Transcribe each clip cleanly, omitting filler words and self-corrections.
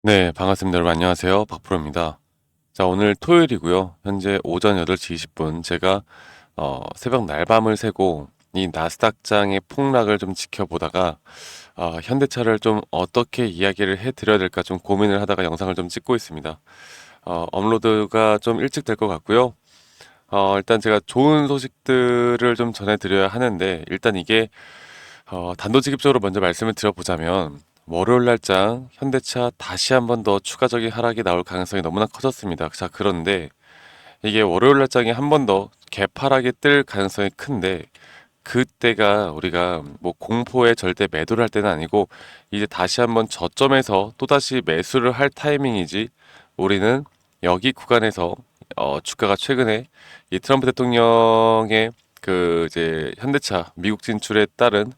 네, 반갑습니다. 여러분 안녕하세요. 박프로입니다. 자, 오늘 토요일이고요. 현재 오전 8시 20분 제가 새벽 날밤을 새고 이 나스닥장의 폭락을 좀 지켜보다가 현대차를 좀 어떻게 이야기를 해드려야 될까 좀 고민을 하다가 영상을 좀 찍고 있습니다. 업로드가 좀 일찍 될 것 같고요. 일단 제가 좋은 소식들을 좀 전해드려야 하는데 일단 이게 단도직입적으로 먼저 말씀을 드려보자면 월요일 날장 현대차 다시 한번 더 추가적인 하락이 나올 가능성이 너무나 커졌습니다. 자, 그런데 이게 월요일 날장에 한 번 더 개파락이 뜰 가능성이 큰데 그때가 우리가 뭐 공포에 절대 매도를 할 때는 아니고 이제 다시 한번 저점에서 또다시 매수를 할 타이밍이지 우리는 여기 구간에서 주가가 최근에 이 트럼프 대통령의 그 이제 현대차 미국 진출에 따른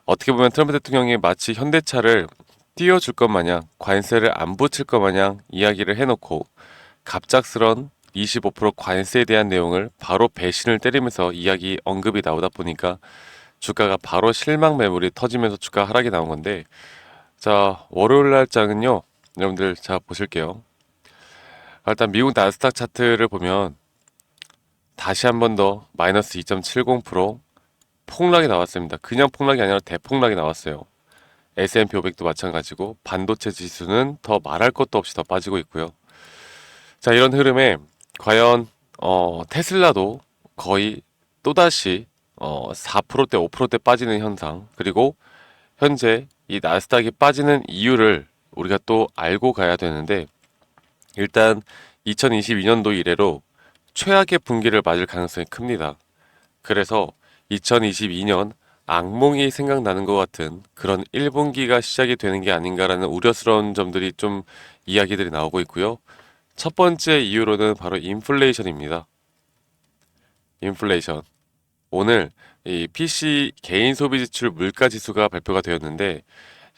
어떻게 보면 트럼프 대통령이 마치 현대차를 띄워줄 것 마냥 관세를 안 붙일 것 마냥 이야기를 해놓고 갑작스런 25% 관세에 대한 내용을 바로 배신을 때리면서 이야기 언급이 나오다 보니까 주가가 바로 실망 매물이 터지면서 주가 하락이 나온 건데 자 월요일 날장은요 여러분들 자 보실게요. 일단 미국 나스닥 차트를 보면 다시 한번 더 마이너스 2.70% 폭락이 나왔습니다. 그냥 폭락이 아니라 대폭락이 나왔어요. S&P 500도 마찬가지고 반도체 지수는 더 말할 것도 없이 더 빠지고 있고요. 자, 이런 흐름에 과연 테슬라도 거의 또다시 4%대 5%대 빠지는 현상 그리고 현재 이 나스닥이 빠지는 이유를 우리가 또 알고 가야 되는데 일단 2022년도 이래로 최악의 분기를 맞을 가능성이 큽니다. 그래서 2022년 악몽이 생각나는 것 같은 그런 1분기가 시작이 되는 게 아닌가라는 우려스러운 점들이 좀 이야기들이 나오고 있고요. 첫 번째 이유로는 바로 인플레이션입니다. 인플레이션. 오늘 이 PC 개인 소비 지출 물가 지수가 발표가 되었는데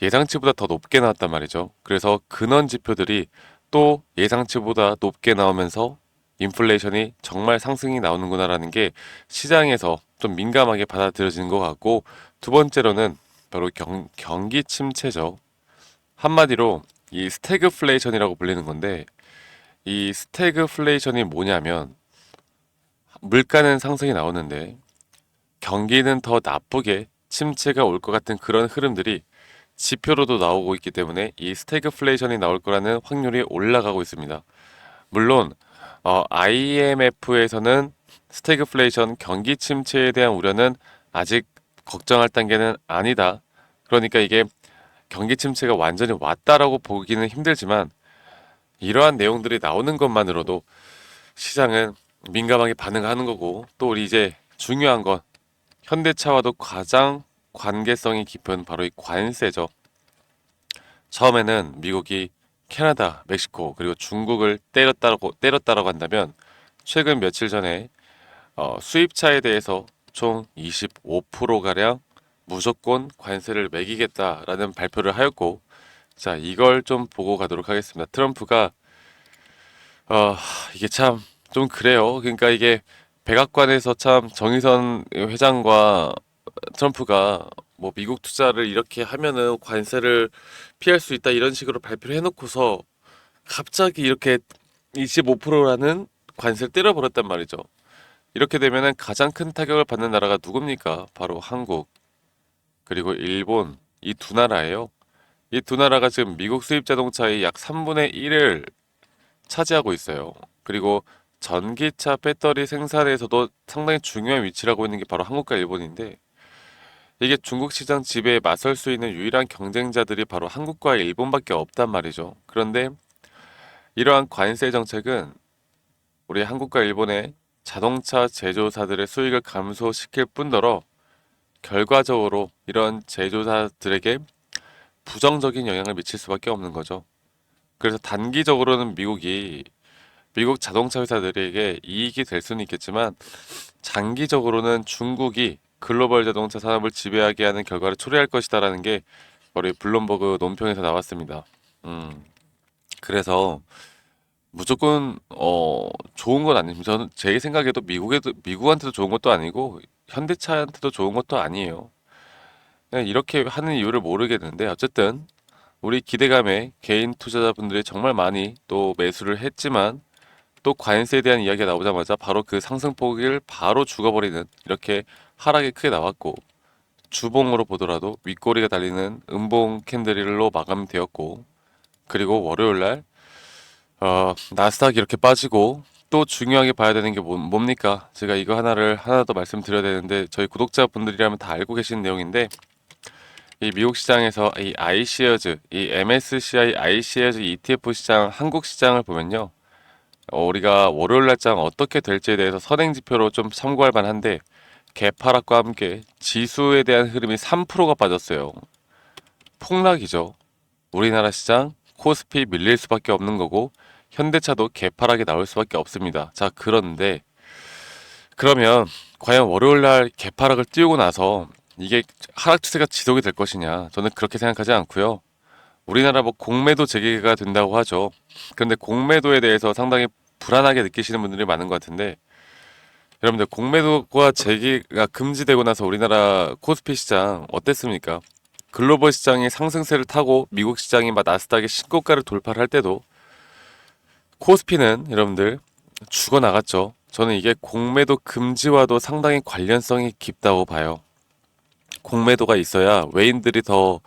예상치보다 더 높게 나왔단 말이죠. 그래서 근원 지표들이 또 예상치보다 높게 나오면서 인플레이션이 정말 상승이 나오는구나라는 게 시장에서 좀 민감하게 받아들여지는 것 같고 두 번째로는 바로 경기 침체죠. 한마디로 이 스태그플레이션이라고 불리는 건데 이 스태그플레이션이 뭐냐면 물가는 상승이 나오는데 경기는 더 나쁘게 침체가 올 것 같은 그런 흐름들이 지표로도 나오고 있기 때문에 이 스태그플레이션이 나올 거라는 확률이 올라가고 있습니다. 물론 IMF에서는 스태그플레이션 경기 침체에 대한 우려는 아직 걱정할 단계는 아니다. 그러니까 이게 경기 침체가 완전히 왔다라고 보기는 힘들지만 이러한 내용들이 나오는 것만으로도 시장은 민감하게 반응하는 거고 또 우리 이제 중요한 건 현대차와도 가장 관계성이 깊은 바로 이 관세죠. 처음에는 미국이 캐나다, 멕시코 그리고 중국을 때렸다라고 한다면 최근 며칠 전에 수입차에 대해서 총 25%가량 무조건 관세를 매기겠다라는 발표를 하였고 자 이걸 좀 보고 가도록 하겠습니다. 트럼프가 어, 이게 참 좀 그래요. 그러니까 이게 백악관에서 참 정의선 회장과 트럼프가 뭐 미국 투자를 이렇게 하면은 관세를 피할 수 있다 이런 식으로 발표를 해놓고서 갑자기 이렇게 25%라는 관세를 때려버렸단 말이죠. 이렇게 되면은 가장 큰 타격을 받는 나라가 누굽니까? 바로 한국 그리고 일본 이 두 나라예요. 이 두 나라가 지금 미국 수입 자동차의 약 3분의 1을 차지하고 있어요. 그리고 전기차 배터리 생산에서도 상당히 중요한 위치라고 있는 게 바로 한국과 일본인데 이게 중국 시장 지배에 맞설 수 있는 유일한 경쟁자들이 바로 한국과 일본밖에 없단 말이죠. 그런데 이러한 관세 정책은 우리 한국과 일본의 자동차 제조사들의 수익을 감소시킬 뿐더러 결과적으로 이런 제조사들에게 부정적인 영향을 미칠 수밖에 없는 거죠. 그래서 단기적으로는 미국 자동차 회사들에게 이익이 될 수는 있겠지만 장기적으로는 중국이 글로벌 자동차 산업을 지배하게 하는 결과를 초래할 것이다라는 게 바로 이 블룸버그 논평에서 나왔습니다. 음, 그래서 무조건 좋은 건 아닙니다. 저는 제 생각에도 미국한테도 좋은 것도 아니고 현대차한테도 좋은 것도 아니에요. 그냥 이렇게 하는 이유를 모르겠는데 어쨌든 우리 기대감에 개인 투자자분들이 정말 많이 또 매수를 했지만 또 관세에 대한 이야기가 나오자마자 바로 그 상승폭을 바로 죽어버리는 이렇게 하락이 크게 나왔고 주봉으로 보더라도 윗꼬리가 달리는 음봉 캔들로 마감되었고 그리고 월요일날 나스닥이 이렇게 빠지고 또 중요하게 봐야 되는 게 뭡니까? 제가 이거 하나 더 말씀드려야 되는데 저희 구독자분들이라면 다 알고 계신 내용인데 이 미국 시장에서 이 iShares, 이 MSCI iShares ETF 시장, 한국 시장을 보면요. 우리가 월요일 날장 어떻게 될지에 대해서 선행 지표로 좀 참고할 만한데 개파락과 함께 지수에 대한 흐름이 3%가 빠졌어요. 폭락이죠. 우리나라 시장 코스피 밀릴 수밖에 없는 거고 현대차도 개파락이 나올 수밖에 없습니다. 자, 그런데 그러면 과연 월요일 날 개파락을 띄우고 나서 이게 하락 추세가 지속이 될 것이냐? 저는 그렇게 생각하지 않고요. 우리나라 뭐 공매도 재개가 된다고 하죠. 그런데 공매도에 대해서 상당히 불안하게 느끼시는 분들이 많은 것 같은데 여러분들 공매도가 재개가 금지되고 나서 우리나라 코스피 시장 어땠습니까? 글로벌 시장이 상승세를 타고 미국 시장이 막 나스닥의 신고가를 돌파를 할 때도 코스피는 여러분들 죽어나갔죠. 저는 이게 공매도 금지와도 상당히 관련성이 깊다고 봐요. 공매도가 있어야 외인들이 더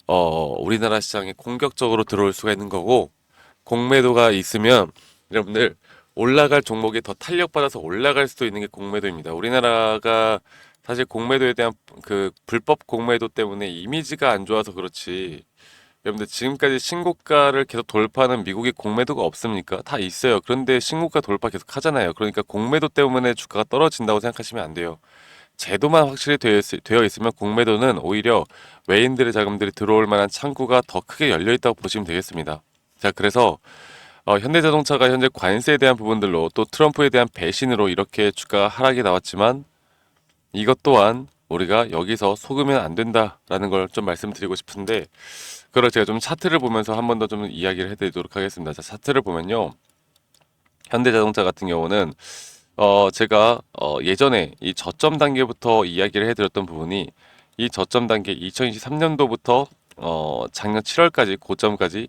우리나라 시장에 공격적으로 들어올 수가 있는 거고 공매도가 있으면 여러분들 올라갈 종목이 더 탄력받아서 올라갈 수도 있는 게 공매도입니다. 우리나라가 사실 공매도에 대한 그 불법 공매도 때문에 이미지가 안 좋아서 그렇지 여러분들 지금까지 신고가를 계속 돌파하는 미국의 공매도가 없습니까? 다 있어요. 그런데 신고가 돌파 계속 하잖아요. 그러니까 공매도 때문에 주가가 떨어진다고 생각하시면 안 돼요. 제도만 확실히 되어 있으면 공매도는 오히려 외인들의 자금들이 들어올 만한 창구가 더 크게 열려 있다고 보시면 되겠습니다. 자, 그래서 현대자동차가 현재 관세에 대한 부분들로 또 트럼프에 대한 배신으로 이렇게 주가 하락이 나왔지만 이것 또한 우리가 여기서 속으면 안 된다라는 걸 좀 말씀드리고 싶은데 그걸 제가 좀 차트를 보면서 한 번 더 좀 이야기를 해드리도록 하겠습니다. 자, 차트를 보면요. 현대자동차 같은 경우는 제가 예전에 이 저점 단계부터 이야기를 해드렸던 부분이 이 저점 단계 2023년도부터 작년 7월까지 고점까지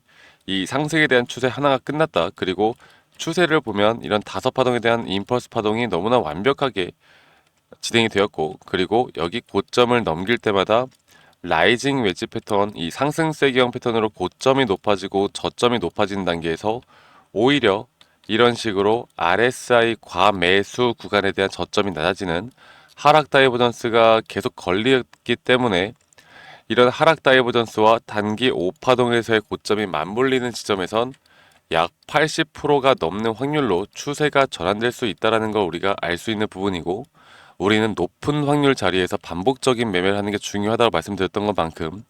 이 상승에 대한 추세 하나가 끝났다. 그리고 추세를 보면 이런 다섯 파동에 대한 임펄스 파동이 너무나 완벽하게 진행이 되었고 그리고 여기 고점을 넘길 때마다 라이징 웨지 패턴, 이 상승 세기형 패턴으로 고점이 높아지고 저점이 높아지는 단계에서 오히려 이런 식으로 RSI 과매수 구간에 대한 저점이 낮아지는 하락 다이버전스가 계속 걸리기 때문에 이런 하락 다이버전스와 단기 5파동에서의 고점이 맞물리는 지점에선 약 80%가 넘는 확률로 추세가 전환될 수 있다는 걸 우리가 알 수 있는 부분이고 우리는 높은 확률 자리에서 반복적인 매매를 하는 게 중요하다고 말씀드렸던 것만큼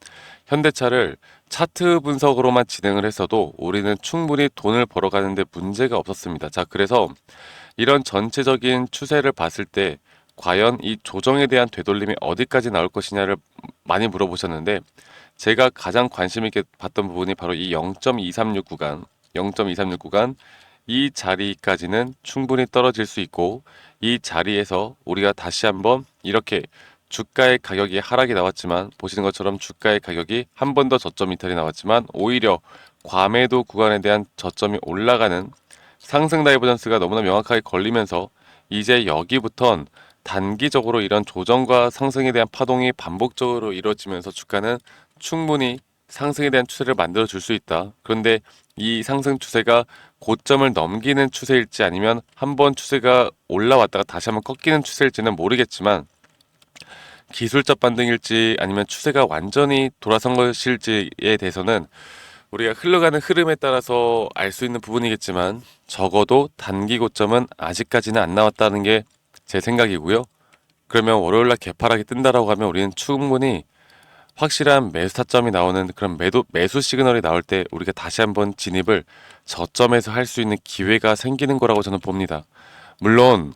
현대차를 차트 분석으로만 진행을 했어도 우리는 충분히 돈을 벌어가는데 문제가 없었습니다. 자, 그래서 이런 전체적인 추세를 봤을 때 과연 이 조정에 대한 되돌림이 어디까지 나올 것이냐를 많이 물어보셨는데 제가 가장 관심 있게 봤던 부분이 바로 이 0.236 구간, 0.236 구간 이 자리까지는 충분히 떨어질 수 있고 이 자리에서 우리가 다시 한번 이렇게 주가의 가격이 하락이 나왔지만 보시는 것처럼 주가의 가격이 한 번 더 저점 이탈이 나왔지만 오히려 과매도 구간에 대한 저점이 올라가는 상승 다이버전스가 너무나 명확하게 걸리면서 이제 여기부턴 단기적으로 이런 조정과 상승에 대한 파동이 반복적으로 이루어지면서 주가는 충분히 상승에 대한 추세를 만들어 줄 수 있다. 그런데 이 상승 추세가 고점을 넘기는 추세일지 아니면 한번 추세가 올라왔다가 다시 한번 꺾이는 추세일지는 모르겠지만 기술적 반등일지 아니면 추세가 완전히 돌아선 것일지에 대해서는 우리가 흘러가는 흐름에 따라서 알 수 있는 부분이겠지만 적어도 단기 고점은 아직까지는 안 나왔다는 게 제 생각이고요. 그러면 월요일날 개파락이 뜬다라고 하면 우리는 충분히 확실한 매수 타점이 나오는 그런 매수 시그널이 나올 때 우리가 다시 한번 진입을 저점에서 할 수 있는 기회가 생기는 거라고 저는 봅니다. 물론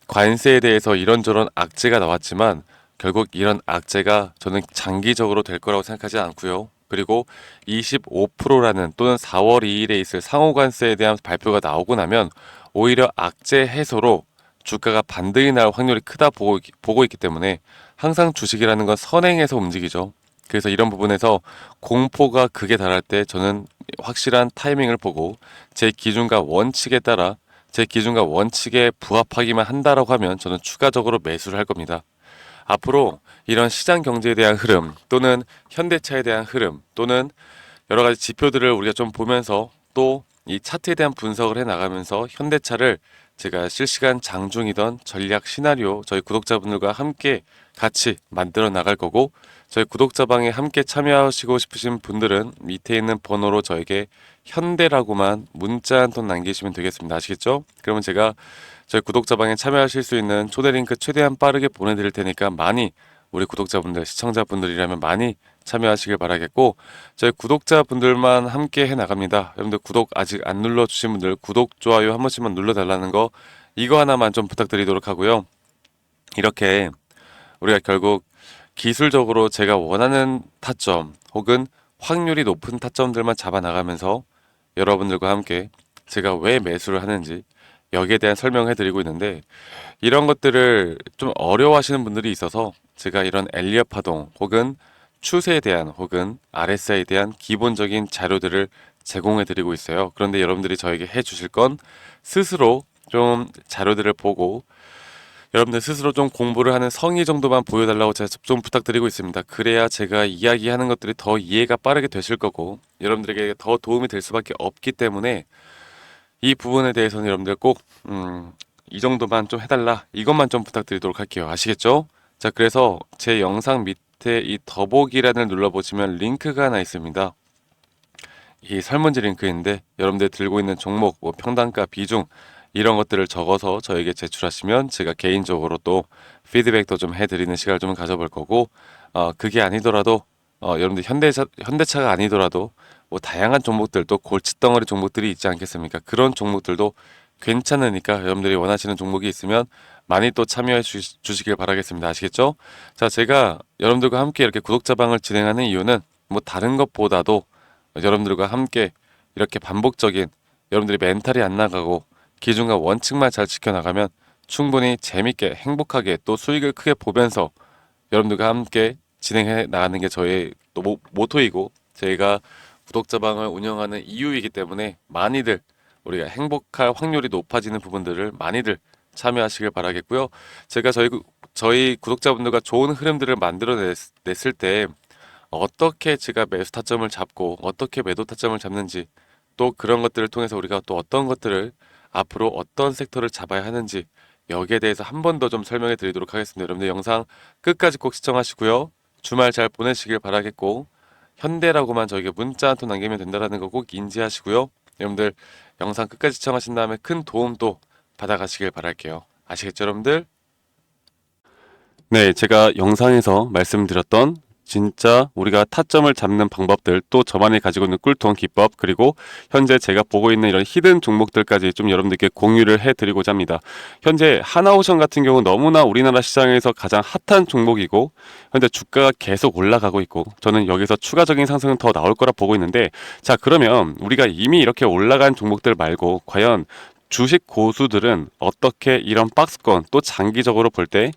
관세에 대해서 이런저런 악재가 나왔지만 결국 이런 악재가 저는 장기적으로 될 거라고 생각하지 않고요. 그리고 25%라는 또는 4월 2일에 있을 상호관세에 대한 발표가 나오고 나면 오히려 악재 해소로 주가가 반등이 날 확률이 크다 보고 있기 때문에 항상 주식이라는 건 선행해서 움직이죠. 그래서 이런 부분에서 공포가 극에 달할 때 저는 확실한 타이밍을 보고 제 기준과 원칙에 따라 제 기준과 원칙에 부합하기만 한다라고 하면 저는 추가적으로 매수를 할 겁니다. 앞으로 이런 시장 경제에 대한 흐름 또는 현대차에 대한 흐름 또는 여러 가지 지표들을 우리가 좀 보면서 또 이 차트에 대한 분석을 해 나가면서 현대차를 제가 실시간 장중이던 전략 시나리오 저희 구독자분들과 함께 같이 만들어 나갈 거고 저희 구독자방에 함께 참여하시고 싶으신 분들은 밑에 있는 번호로 저에게 현대라고만 문자 한 통 남기시면 되겠습니다. 아시겠죠? 그러면 제가 저희 구독자방에 참여하실 수 있는 초대 링크 최대한 빠르게 보내드릴 테니까 많이 우리 구독자분들, 시청자분들이라면 많이 참여하시길 바라겠고 저희 구독자분들만 함께 해 나갑니다. 여러분들 구독 아직 안 눌러주신 분들 구독, 좋아요 한 번씩만 눌러달라는 거 이거 하나만 좀 부탁드리도록 하고요. 이렇게 우리가 결국 기술적으로 제가 원하는 타점 혹은 확률이 높은 타점들만 잡아 나가면서 여러분들과 함께 제가 왜 매수를 하는지 여기에 대한 설명을 해드리고 있는데 이런 것들을 좀 어려워하시는 분들이 있어서 제가 이런 엘리엇 파동 혹은 추세에 대한 혹은 RSI에 대한 기본적인 자료들을 제공해 드리고 있어요. 그런데 여러분들이 저에게 해 주실 건 스스로 좀 자료들을 보고 여러분들 스스로 좀 공부를 하는 성의 정도만 보여달라고 제가 좀 부탁드리고 있습니다. 그래야 제가 이야기하는 것들이 더 이해가 빠르게 되실 거고 여러분들에게 더 도움이 될 수밖에 없기 때문에 이 부분에 대해서는 여러분들 꼭 이 정도만 좀 해달라 이것만 좀 부탁드리도록 할게요. 아시겠죠? 자, 그래서 제 영상 밑에 이 더보기란을 눌러보시면 링크가 하나 있습니다. 이 설문지 링크인데 여러분들 들고 있는 종목, 뭐 평단가, 비중 이런 것들을 적어서 저에게 제출하시면 제가 개인적으로 또 피드백도 좀 해드리는 시간을 좀 가져볼 거고 그게 아니더라도 여러분들 현대차가 아니더라도 뭐 다양한 종목들 또 골칫덩어리 종목들이 있지 않겠습니까? 그런 종목들도 괜찮으니까 여러분들이 원하시는 종목이 있으면 많이 또 참여해 주시길 바라겠습니다. 아시겠죠? 자, 제가 여러분들과 함께 이렇게 구독자방을 진행하는 이유는 뭐 다른 것보다도 여러분들과 함께 이렇게 반복적인 여러분들이 멘탈이 안 나가고 기준과 원칙만 잘 지켜나가면 충분히 재밌게 행복하게 또 수익을 크게 보면서 여러분들과 함께 진행해 나가는 게 저의 또 모토이고 제가 구독자방을 운영하는 이유이기 때문에 많이들 우리가 행복할 확률이 높아지는 부분들을 많이들 참여하시길 바라겠고요. 제가 저희 구독자분들과 좋은 흐름들을 만들어냈을 때 어떻게 제가 매수 타점을 잡고 어떻게 매도 타점을 잡는지 또 그런 것들을 통해서 우리가 또 어떤 것들을 앞으로 어떤 섹터를 잡아야 하는지 여기에 대해서 한 번 더 좀 설명해 드리도록 하겠습니다. 여러분들 영상 끝까지 꼭 시청하시고요. 주말 잘 보내시길 바라겠고 현대라고만 저에게 문자 한 통 남기면 된다는 거 꼭 인지하시고요. 여러분들 영상 끝까지 시청하신 다음에 큰 도움도 받아가시길 바랄게요. 아시겠죠, 여러분들? 네, 제가 영상에서 말씀드렸던 진짜 우리가 타점을 잡는 방법들 또 저만이 가지고 있는 꿀통 기법 그리고 현재 제가 보고 있는 이런 히든 종목들까지 좀 여러분들께 공유를 해드리고자 합니다. 현재 하나오션 같은 경우 너무나 우리나라 시장에서 가장 핫한 종목이고 현재 주가가 계속 올라가고 있고 저는 여기서 추가적인 상승은 더 나올 거라 보고 있는데 자, 그러면 우리가 이미 이렇게 올라간 종목들 말고 과연 주식 고수들은 어떻게 이런 박스권 또 장기적으로 볼 때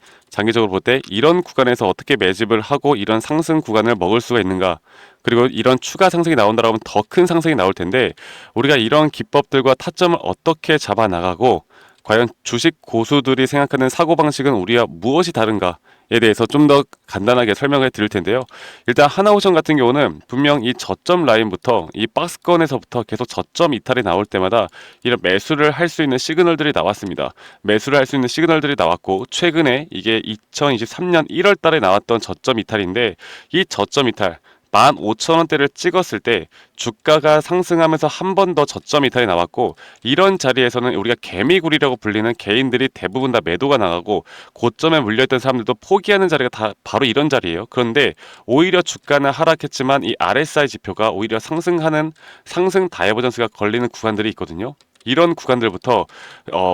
이런 구간에서 어떻게 매집을 하고 이런 상승 구간을 먹을 수가 있는가 그리고 이런 추가 상승이 나온다고 하면 더 큰 상승이 나올 텐데 우리가 이런 기법들과 타점을 어떻게 잡아 나가고 과연 주식 고수들이 생각하는 사고방식은 우리와 무엇이 다른가에 대해서 좀 더 간단하게 설명해 드릴 텐데요. 일단 하나오션 같은 경우는 분명 이 저점 라인부터 이 박스권에서부터 계속 저점 이탈이 나올 때마다 이런 매수를 할 수 있는 시그널들이 나왔습니다. 매수를 할 수 있는 시그널들이 나왔고 최근에 이게 2023년 1월 달에 나왔던 저점 이탈인데 이 저점 이탈 15,000원대를 찍었을 때 주가가 상승하면서 한 번 더 저점 이탈이 나왔고 이런 자리에서는 우리가 개미굴이라고 불리는 개인들이 대부분 다 매도가 나가고 고점에 물려있던 사람들도 포기하는 자리가 다 바로 이런 자리예요. 그런데 오히려 주가는 하락했지만 이 RSI 지표가 오히려 상승하는 상승 다이버전스가 걸리는 구간들이 있거든요. 이런 구간들부터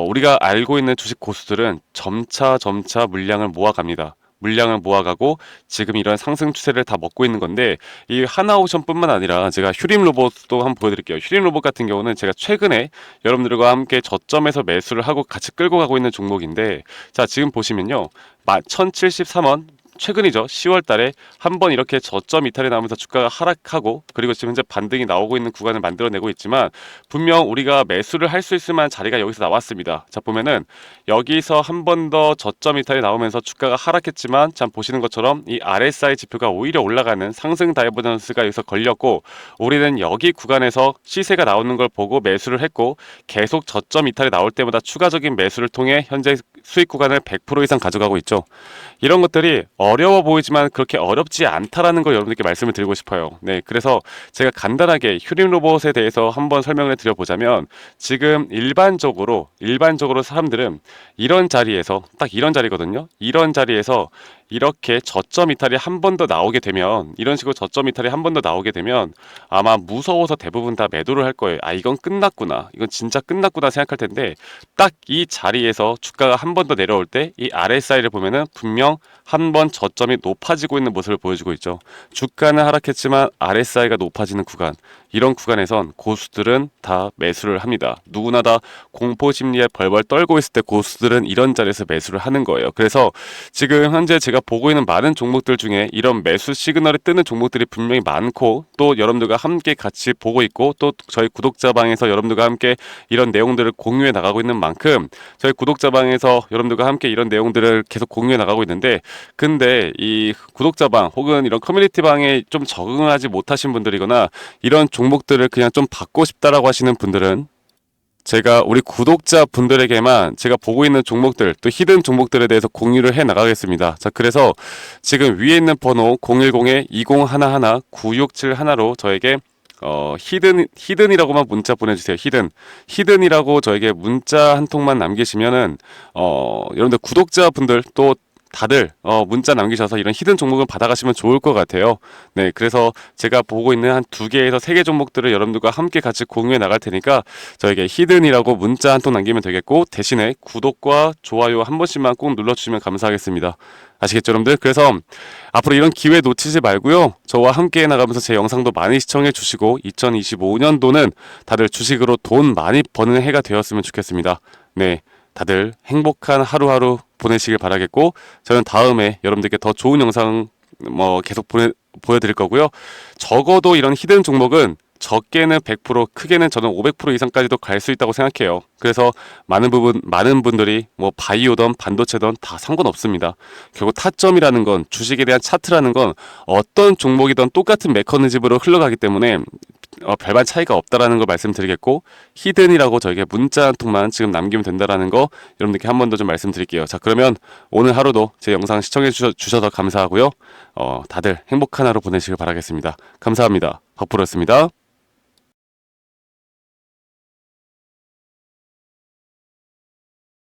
우리가 알고 있는 주식 고수들은 점차 물량을 모아갑니다. 물량을 모아가고 지금 이런 상승 추세를 다 먹고 있는 건데 이 하나오션뿐만 아니라 제가 휴림 로봇도 한번 보여드릴게요. 휴림 로봇 같은 경우는 제가 최근에 여러분들과 함께 저점에서 매수를 하고 같이 끌고 가고 있는 종목인데 자 지금 보시면요 1073원 최근이죠. 10월 달에 한번 이렇게 저점 이탈이 나오면서 주가가 하락하고, 그리고 지금 현재 반등이 나오고 있는 구간을 만들어내고 있지만, 분명 우리가 매수를 할 수 있을 만한 자리가 여기서 나왔습니다. 자, 보면은 여기서 한 번 더 저점 이탈이 나오면서 주가가 하락했지만, 참 보시는 것처럼 이 RSI 지표가 오히려 올라가는 상승 다이버전스가 여기서 걸렸고, 우리는 여기 구간에서 시세가 나오는 걸 보고 매수를 했고, 계속 저점 이탈이 나올 때마다 추가적인 매수를 통해 현재 수익 구간을 100% 이상 가져가고 있죠. 이런 것들이 어려워 보이지만 그렇게 어렵지 않다라는 걸 여러분들께 말씀을 드리고 싶어요. 네, 그래서 제가 간단하게 휴림 로봇에 대해서 한번 설명을 드려보자면, 지금 일반적으로 사람들은 이런 자리에서, 딱 이런 자리거든요. 이런 자리에서 이렇게 저점 이탈이 한 번 더 나오게 되면, 이런 식으로 저점 이탈이 한 번 더 나오게 되면 아마 무서워서 대부분 다 매도를 할 거예요. 아, 이건 끝났구나, 이건 진짜 끝났구나 생각할 텐데, 딱 이 자리에서 주가가 한 번 더 내려올 때 이 RSI를 보면은 분명 한 번 저점이 높아지고 있는 모습을 보여주고 있죠. 주가는 하락했지만 RSI가 높아지는 구간, 이런 구간에선 고수들은 다 매수를 합니다. 누구나 다 공포 심리에 벌벌 떨고 있을 때 고수들은 이런 자리에서 매수를 하는 거예요. 그래서 지금 현재 제가 보고 있는 많은 종목들 중에 이런 매수 시그널이 뜨는 종목들이 분명히 많고, 또 여러분들과 함께 같이 보고 있고, 또 저희 구독자방에서 여러분들과 함께 이런 내용들을 공유해 나가고 있는 만큼, 저희 구독자방에서 여러분들과 함께 이런 내용들을 계속 공유해 나가고 있는데, 근데 이 구독자방 혹은 이런 커뮤니티방에 좀 적응하지 못하신 분들이거나 이런 종목들을 그냥 좀 받고 싶다라고 하시는 분들은, 제가 우리 구독자 분들에게만 제가 보고 있는 종목들, 또 히든 종목들에 대해서 공유를 해 나가겠습니다. 자, 그래서 지금 위에 있는 번호 010-2011-9671로 저에게 히든이라고만 문자 보내주세요. 히든이라고 저에게 문자 한 통만 남기시면은, 여러분들 구독자분들 또 다들 문자 남기셔서 이런 히든 종목을 받아가시면 좋을 것 같아요. 네, 그래서 제가 보고 있는 한 2개에서 3개 종목들을 여러분들과 함께 같이 공유해 나갈 테니까 저에게 히든이라고 문자 한 통 남기면 되겠고, 대신에 구독과 좋아요 한 번씩만 꼭 눌러주시면 감사하겠습니다. 아시겠죠, 여러분들? 그래서 앞으로 이런 기회 놓치지 말고요, 저와 함께 나가면서 제 영상도 많이 시청해 주시고, 2025년도는 다들 주식으로 돈 많이 버는 해가 되었으면 좋겠습니다. 네, 다들 행복한 하루하루 보내시길 바라겠고, 저는 다음에 여러분들께 더 좋은 영상 계속 보여드릴 거고요. 적어도 이런 히든 종목은 적게는 100%, 크게는 저는 500% 이상까지도 갈 수 있다고 생각해요. 그래서 많은 분들이 바이오든 반도체든 다 상관없습니다. 결국 타점이라는 건, 주식에 대한 차트라는 건 어떤 종목이든 똑같은 메커니즘으로 흘러가기 때문에 별반 차이가 없다라는 걸 말씀드리겠고, 히든이라고 저에게 문자 한 통만 지금 남기면 된다라는 거 여러분들께 한 번 더 좀 말씀드릴게요. 자, 그러면 오늘 하루도 제 영상 시청해 주셔서 감사하고요. 다들 행복한 하루 보내시길 바라겠습니다. 감사합니다. 박프로였습니다.